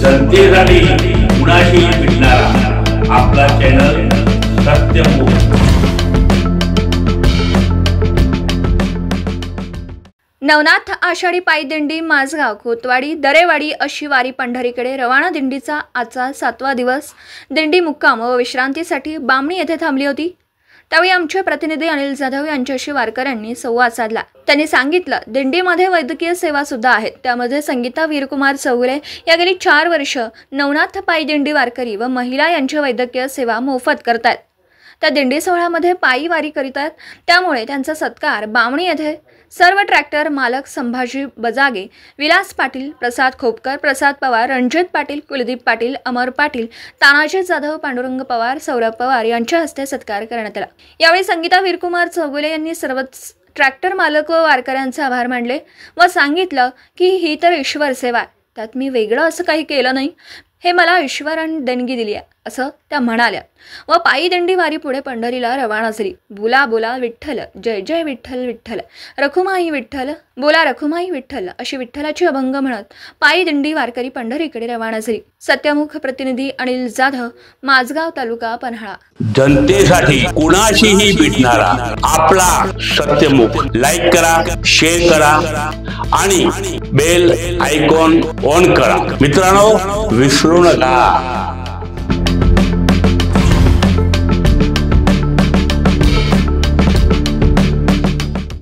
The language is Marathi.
जनतेसाठी कुणाशी भेटणारा आपला चॅनल सत्यमुख। नवनाथ आषाढी पायी दिंडी माझगाव कोतवाडी दरेवाडी अशी वारी पंढरीकडे रवाना। दिंडीचा आजचा 7वा दिवस। दिंडी मुक्काम व विश्रांतीसाठी बामणी येथे थांबली होती। त्यावेळी आमचे प्रतिनिधी अनिल जाधव यांच्याशी वारकऱ्यांनी संवाद साधला। त्यांनी सांगितलं, दिंडीमध्ये वैद्यकीय सेवा सुद्धा आहेत। त्यामध्ये संगीता वीरकुमार चौगुले या गेली 4 वर्ष नवनाथ पायी दिंडी वारकरी व महिला यांची वैद्यकीय सेवा मोफत करतात। त्या दिंडी सोहळ्यामध्ये पायी वारी करीतात, त्यामुळे त्यांचा सत्कार बामणी येथे सर्व ट्रॅक्टर मालक संभाजी बजागे, विलास पाटील, प्रसाद खोपकर, प्रसाद पवार, रणजित पाटील, कुलदीप पाटील, अमर पाटील, तानाजी जाधव, पांडुरंग पवार, सौरभ पवार यांच्या हस्ते सत्कार करण्यात आला। यावेळी संगीता वीरकुमार चौगुले यांनी सर्वच ट्रॅक्टर मालक व वारकऱ्यांचे आभार मानले व सांगितलं की ही तर ईश्वर सेवा आहे, त्यात मी वेगळं असं काही केलं नाही, हे मला ईश्वराने देणगी दिली आहे असं त्या म्हणाल्या। व पायी दिंडी वारी पुढे पंढरीला रवाना झाली। बोला बोला विठ्ठल, जय जय विठ्ठल विठ्ठल, रखुमाई विठ्ठल, बोला रखुमाई विठ्ठल अशी विठ्ठलाची अभंग म्हणत पायी दिंडी वारकरी पंढरीकडे रवाना झाली। सत्यमुख प्रतिनिधी अनिल जाधव, माझगाव तालुका पन्हाळा। जनतेसाठी कुणाशीही भेटणारा आपला सत्यमुख। लाईक करा, शेअर करा आणि बेल आयकॉन ऑन करा। मित्रांनो, विसरू नका।